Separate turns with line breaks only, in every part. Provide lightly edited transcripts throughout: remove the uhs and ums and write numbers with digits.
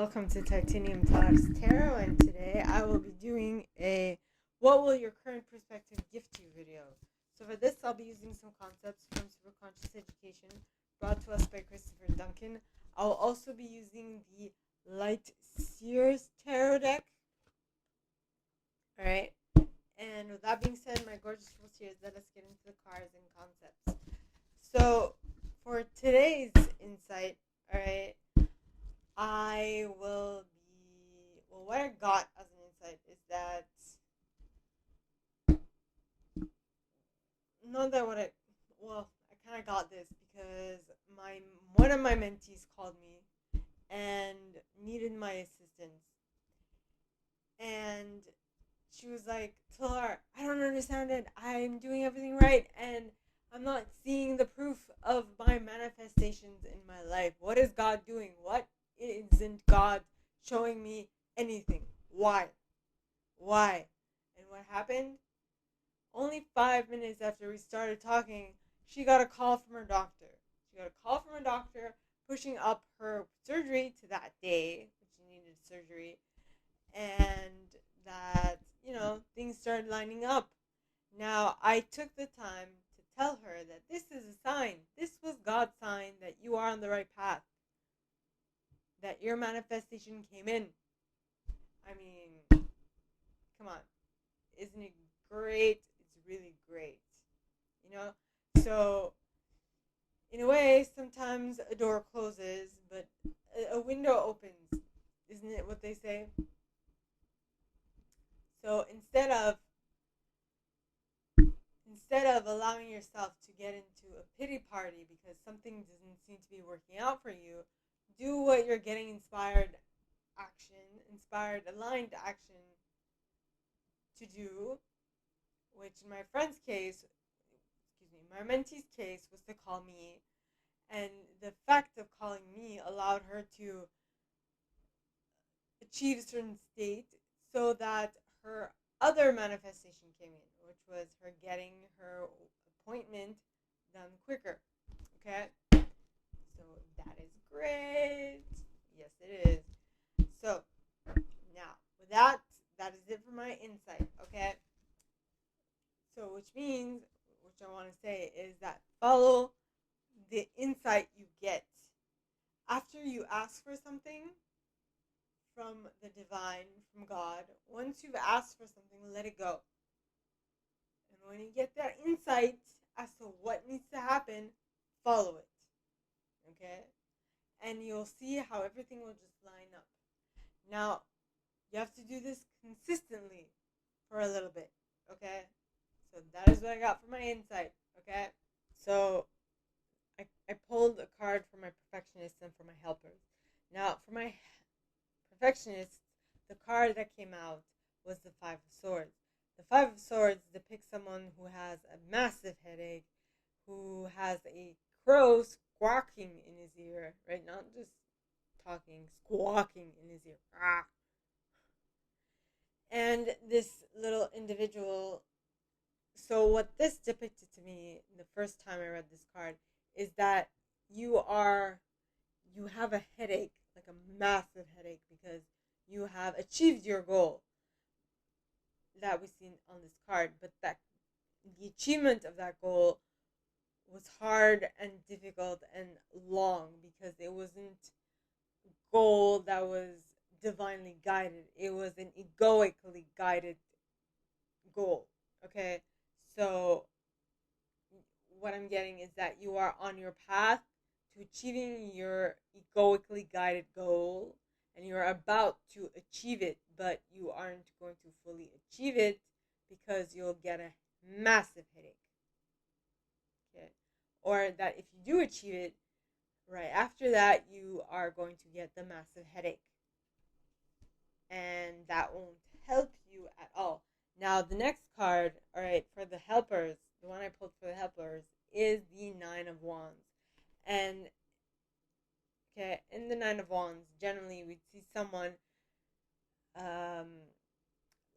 Welcome to Titanium Talks Tarot, and today I will be doing a "What will your current perspective gift you?" video. So for this, I'll be using some concepts from Superconscious Education brought to us by Chris Duncan. I'll also be using the Light Seer tarot deck. Alright, and with that being said, my gorgeous seers, let us get into the cards and concepts. So for today's insight, alright, what I got as an insight is that, I kind of got this because one of my mentees called me and needed my assistance. And she was like, "Talar, I don't understand it. I'm doing everything right, and I'm not seeing the proof of my manifestations in my life. What is God doing? What isn't God showing me anything? Why? And what happened? Only 5 minutes after we started talking, she got a call from her doctor. Pushing up her surgery to that day, which she needed surgery, and that, things started lining up. Now, I took the time to tell her that this is a sign. This was God's sign that you are on the right path, that your manifestation came in. I mean, come on. Isn't it great? It's really great. So, in a way, sometimes a door closes, but a window opens. Isn't it what they say? So instead of allowing yourself to get into a pity party because something doesn't seem to be working out for you, do what you're getting inspired aligned action to do, which in my mentee's case was to call me, and the fact of calling me allowed her to achieve a certain state so that her other manifestation came in, which was her getting her appointment done quicker. Okay? So that is great. Yes, it is. So now, with that is it for my insight. Okay? So which I want to say is that follow the insight you get. After you ask for something from the divine, from God, once you've asked for something, let it go. And when you get that insight as to what needs to happen, follow it. Okay? And you'll see how everything will just line up. Now, you have to do this consistently for a little bit. Okay? So that is what I got for my insight. Okay? So I pulled a card for my perfectionists and for my helpers. Now, for my perfectionists, the card that came out was the Five of Swords. The Five of Swords depicts someone who has a massive headache, who has a crow squawking in his ear, right? Not just talking, squawking in his ear. Ah. And this little individual, so what this depicted to me the first time I read this card is that you have a headache, like a massive headache, because you have achieved your goal that we see on this card, but that the achievement of that goal was hard and difficult and long because it wasn't a goal that was divinely guided. It was an egoically guided goal. Okay? So what I'm getting is that you are on your path to achieving your egoically guided goal, and you're about to achieve it, but you aren't going to fully achieve it because you'll get a massive headache. Okay? Or that if you do achieve it, right after that, you are going to get the massive headache. And that won't help you at all. Now, the next card, alright, for the helpers, the one I pulled for the helpers, is the Nine of Wands. And, okay, in the Nine of Wands, generally we see someone,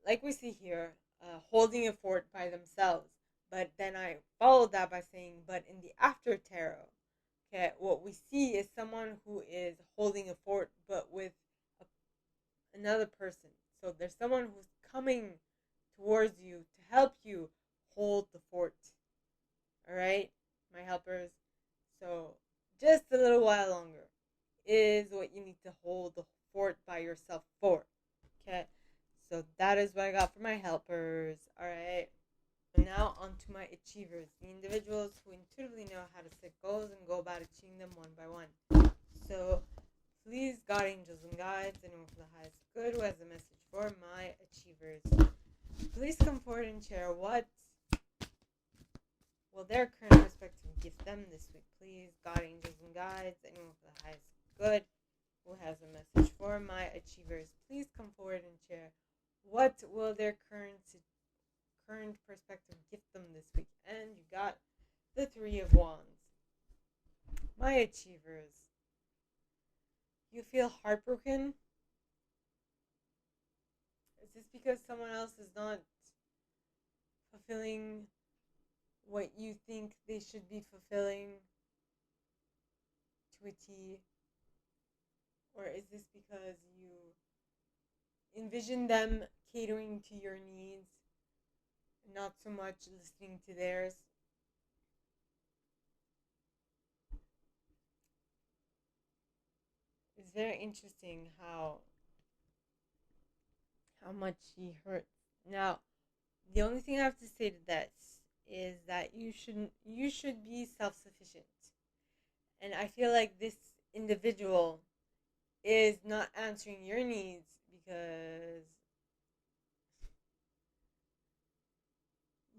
like we see here, holding a fort by themselves. But then I followed that by saying, but in the After Tarot, okay, what we see is someone who is holding a fort, but with a another person. So there's someone who's coming towards you to help you hold the fort. Alright, my helpers? So just a little while longer is what you need to hold the fort by yourself for. Okay? So that is what I got for my helpers. Alright. Now on to my achievers, the individuals who intuitively know how to set goals and go about achieving them one by one. So please, God, angels, and guides, anyone from the highest good who has a message for my achievers, please come forward and share what will their current perspective gift them this week. Please, God, angels, and guides, anyone from the highest good who has a message for my achievers, please come forward and share what will their current perspective gift them this week. And you got the Three of Wands. My achievers, you feel heartbroken? Is this because someone else is not fulfilling what you think they should be fulfilling to a T? Or is this because you envision them catering to your needs, not so much listening to theirs? It's very interesting how much he hurts. Now, the only thing I have to say to this is that you should be self-sufficient. And I feel like this individual is not answering your needs because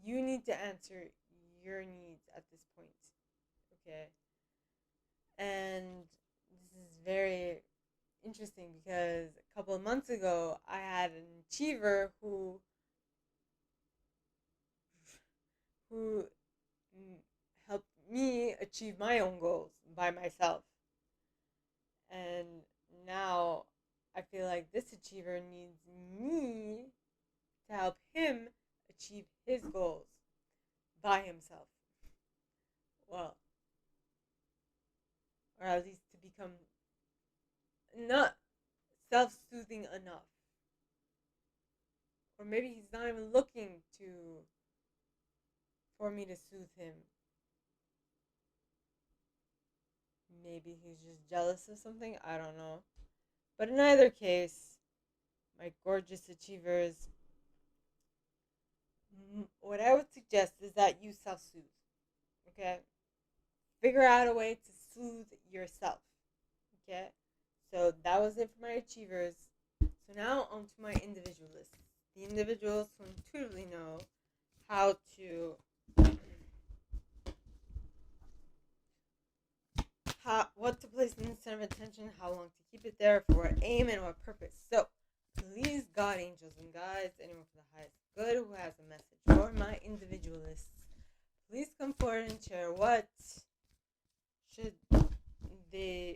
you need to answer your needs at this point. Okay? And this is very interesting because a couple of months ago I had an achiever who helped me achieve my own goals by myself. And now I feel like this achiever needs me to help him achieve his goals by himself. Well, or at least to become not self-soothing enough. Or maybe he's not even looking for me to soothe him. Maybe he's just jealous of something. I don't know. But in either case, my gorgeous achievers, what I would suggest is that you self-soothe. Okay? Figure out a way to soothe yourself. Okay? So that was it for my achievers. So now on to my individualists. The individuals who intuitively know how to what to place in the center of attention, how long to keep it there, for what aim and what purpose. So please, God, angels, and guides, anyone for the highest good who has a message for my individualists, please come forward and share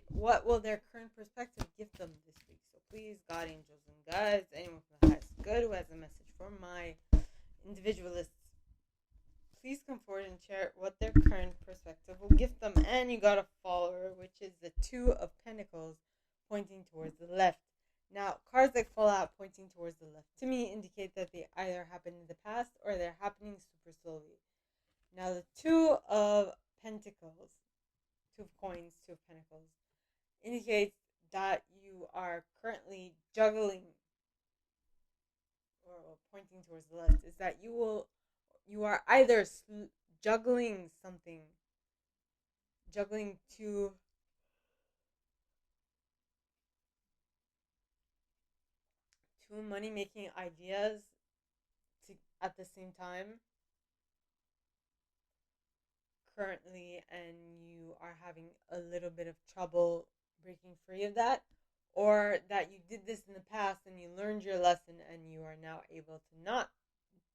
what will their current perspective give them this week. So please, God, angels, and guides, anyone from the highest good who has a message for my individualists, please come forward and share what their current perspective will give them. And you got a follower, which is the Two of Pentacles pointing towards the left. Now, cards that fall out pointing towards the left to me indicate that they either happened in the past or they're happening super slowly. Now, the Two of Pentacles, Two of Coins, Two of Pentacles, indicates that you are currently juggling, or pointing towards the left, is that you are either juggling something, juggling two money-making ideas at the same time currently, and you are having a little bit of trouble breaking free of that, or that you did this in the past and you learned your lesson and you are now able to not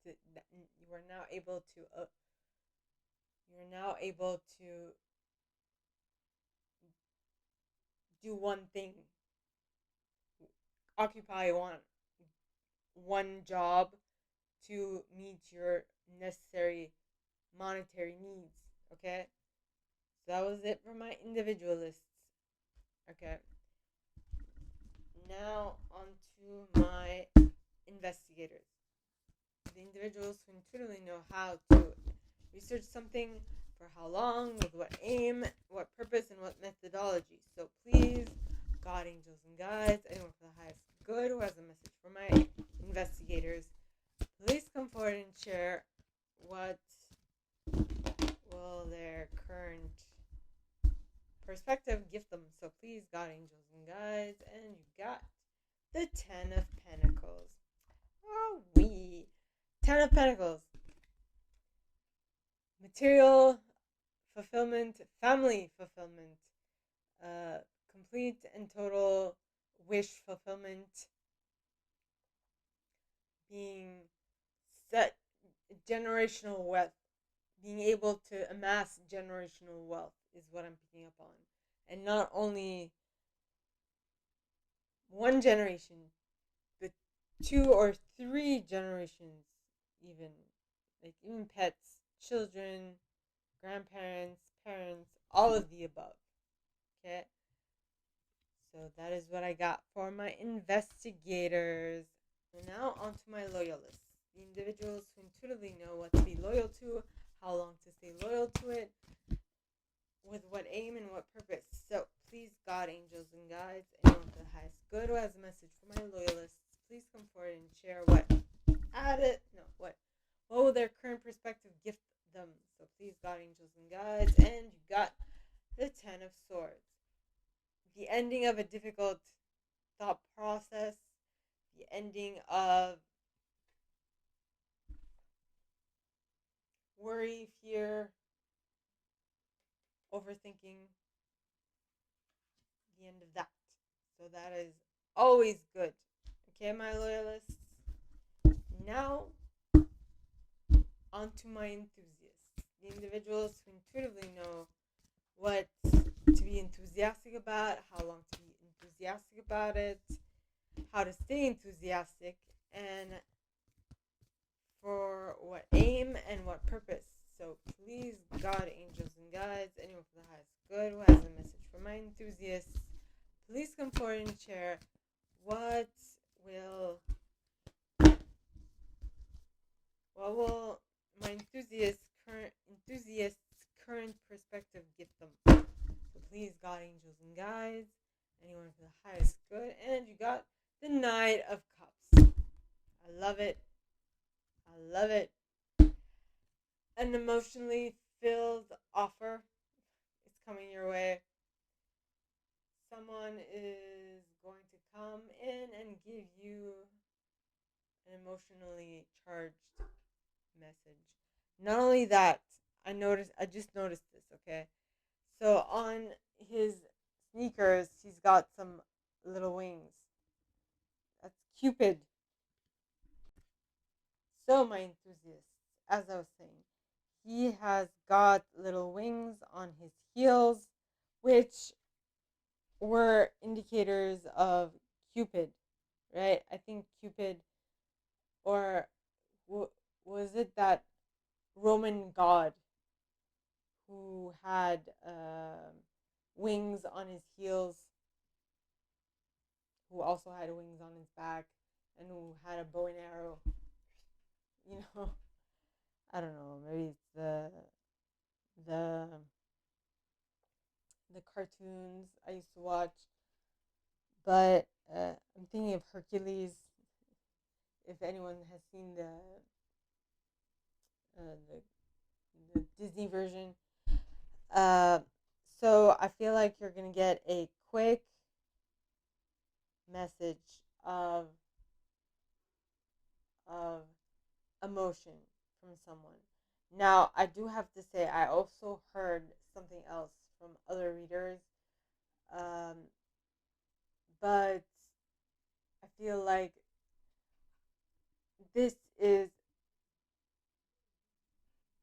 to, you are now able to do one thing, occupy one job to meet your necessary monetary needs. Okay, so that was it for my individualists. Okay, now on to to my investigators, the individuals who intuitively know how to research something, for how long, with what aim, what purpose, and what methodology. So please, God, angels, and guides, anyone for the highest good who has a message for my investigators, please come forward and share what will their current perspective give them. So please, God, angels, and guides, and you got the 10 of Pentacles. Oh, 10 of Pentacles. Material fulfillment, family fulfillment, complete and total wish fulfillment, being set, generational wealth, being able to amass generational wealth is what I'm picking up on. And not only one generation, but 2 or 3 generations, even. Like even pets, children, grandparents, parents, all of the above. Okay? So that is what I got for my investigators. And now on to my loyalists. The individuals who intuitively know what to be loyal to, how long to stay loyal to it, with what aim and what purpose. So please, God, angels, and guides, anyone for the highest good who has a message for my loyalists, please come forward and share what will their current perspective gift them. So please, God, angels, and guides, and you got the 10 of Swords. The ending of a difficult thought process, the ending of worry, fear, overthinking, the end of that. So that is always good. Okay, my loyalists? Now, on to my enthusiasts. The individuals who intuitively know what to be enthusiastic about, how long to be enthusiastic about it, how to stay enthusiastic, and for what aim and what purpose. So please, God, angels, and guides, anyone for the highest good who has a message for my enthusiasts, please come forward and share what will my enthusiasts' current perspective give them. So please, God, angels, and guides, anyone for the highest good, and you got the Knight of Cups. I love it. I love it. An emotionally filled offer is coming your way. Someone is going to come in and give you an emotionally charged message. Not only that, I just noticed this, okay? So on his sneakers, he's got some little wings. That's Cupid. So my enthusiasts, as I was saying, he has got little wings on his heels, which were indicators of Cupid, right? I think Cupid, or was it that Roman god who had wings on his heels, who also had wings on his back, and who had a bow and arrow? You know, I don't know. Maybe it's the cartoons I used to watch, but I'm thinking of Hercules. If anyone has seen the Disney version, so I feel like you're gonna get a quick message of emotion from someone. Now, I do have to say, I also heard something else from other readers, but I feel like this is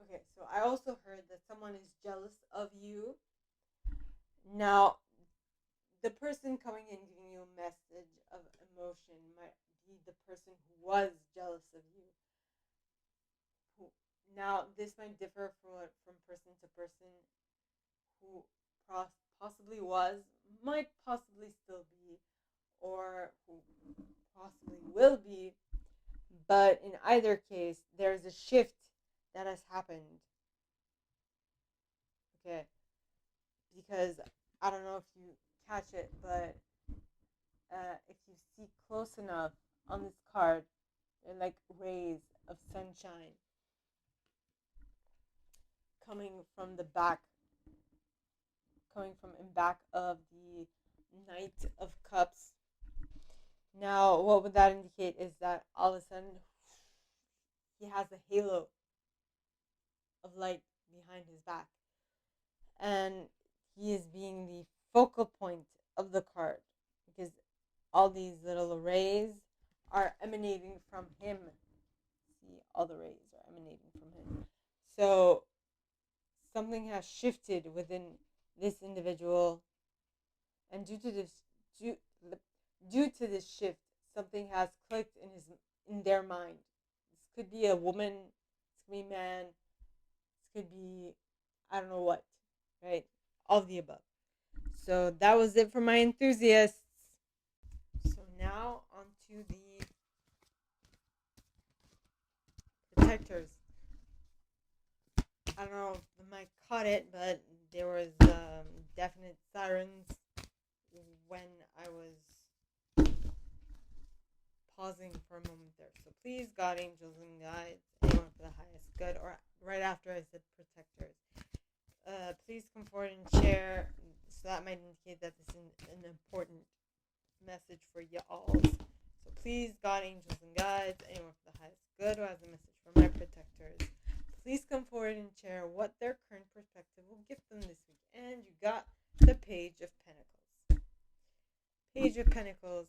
okay. So I also heard that someone is jealous of you. Now, the person coming in giving you a message of emotion might be the person who was jealous of you. Now, this might differ from person to person. Who possibly was, might possibly still be, or who possibly will be. But in either case, there's a shift that has happened. Okay. Because I don't know if you catch it, but if you see close enough on this card, they're like rays of sunshine coming from the back, coming from in back of the Knight of Cups. Now, what would that indicate is that all of a sudden he has a halo of light behind his back, and he is being the focal point of the card because all these little rays are emanating from him. See, all the rays are emanating from him. So something has shifted within this individual, and due to this shift, something has clicked in their mind. This could be a woman, this could be a man, this could be I don't know what, right? All of the above. So that was it for my enthusiasts. So now on to the protectors. I don't know if the mic caught it, but there was definite sirens when I was pausing for a moment there. So please, God, angels, and guides, anyone for the highest good, or right after I said protectors, please come forward and share. So that might indicate that this is an important message for y'all. So please, God, angels, and guides, anyone for the highest good who has a message for my protectors, please come forward and share what their current perspective will give them this week. And you got the Page of Pentacles. Page of Pentacles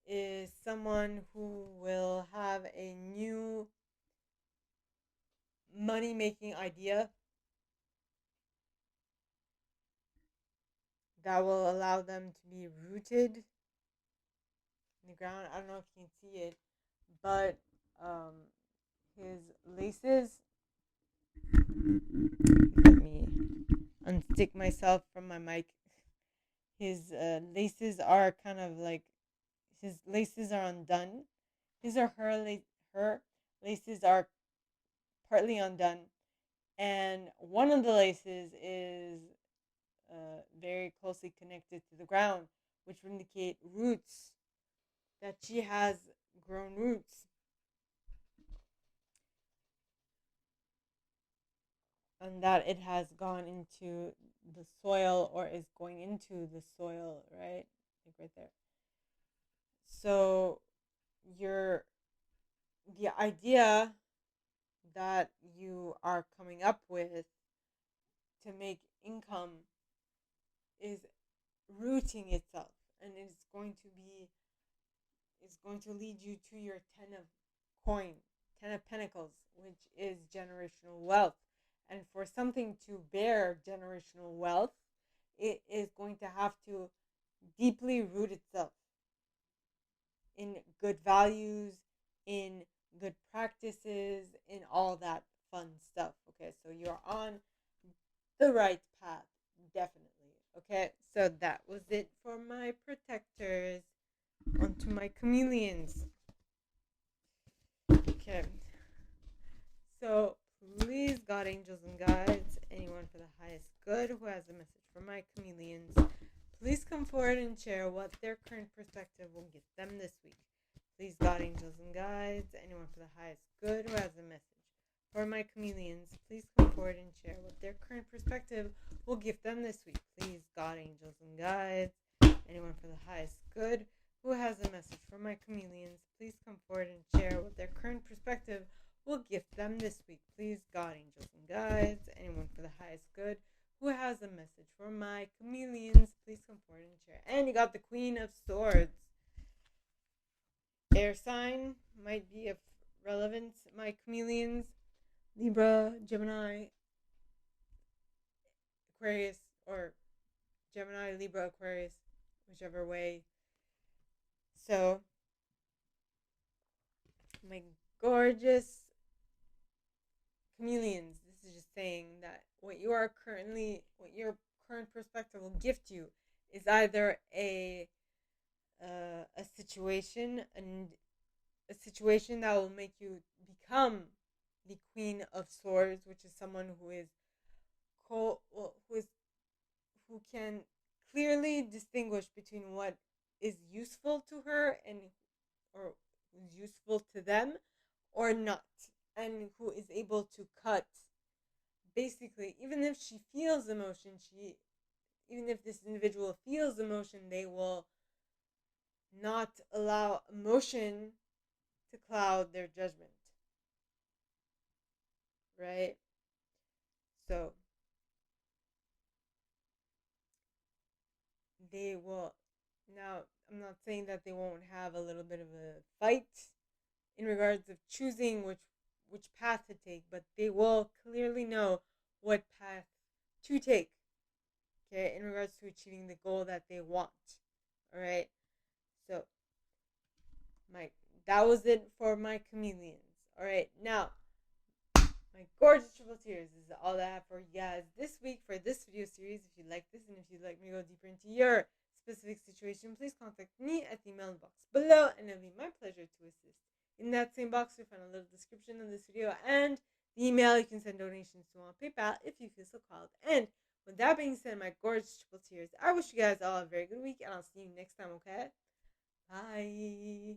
is someone who will have a new money-making idea that will allow them to be rooted in the ground. I don't know if you can see it, but his laces. Let me unstick myself from my mic. His laces are kind of like his laces are undone. His or her laces are partly undone, and one of the laces is very closely connected to the ground, which would indicate roots, that she has grown roots. And that it has gone into the soil or is going into the soil, right? Like right there. So the idea that you are coming up with to make income is rooting itself, and is going to lead you to your 10 of pentacles, which is generational wealth. And for something to bear generational wealth, it is going to have to deeply root itself in good values, in good practices, in all that fun stuff. Okay, so you're on the right path, definitely. Okay, so that was it for my protectors. On to my chameleons. Okay, so please, God, angels, and guides, anyone for the highest good who has a message for my chameleons, please come forward and share what their current perspective will give them this week. Please, God, angels, and guides, anyone for the highest good who has a message for my chameleons, please come forward and share what their current perspective will give them this week. Please, God, angels, and guides, anyone for the highest good who has a message for my chameleons, please come forward and share what their current perspective will give them this week. Please, God, angels, and guides, anyone for the highest good who has a message for my chameleons, please come forward and share. And you got the Queen of Swords. Air sign might be of relevance, my chameleons. Libra, Gemini, Aquarius, or Gemini, Libra, Aquarius, whichever way. So, my gorgeous chameleons, this is just saying that what your current perspective will gift you is either a situation, and a situation that will make you become the Queen of Swords, which is someone who can clearly distinguish between what is useful to her and or is useful to them or not, and who is able to cut. Basically, even if she feels emotion, even if this individual feels emotion, they will not allow emotion to cloud their judgment. Right? So they will. Now, I'm not saying that they won't have a little bit of a fight in regards of choosing which path to take, but they will clearly know what path to take, okay, in regards to achieving the goal that they want. All right. So my that was it for my chameleons. All right. Now, my gorgeous triple tears, this is all I have for you guys this week for this video series. If you like this and if you'd like me to go deeper into your specific situation, please contact me at the email box below, and it'll be my pleasure to assist. In that same box, you'll find a little description of this video and the email you can send donations to on PayPal if you feel so called. And with that being said, my gorgeous triple tears, I wish you guys all a very good week, and I'll see you next time, okay? Bye.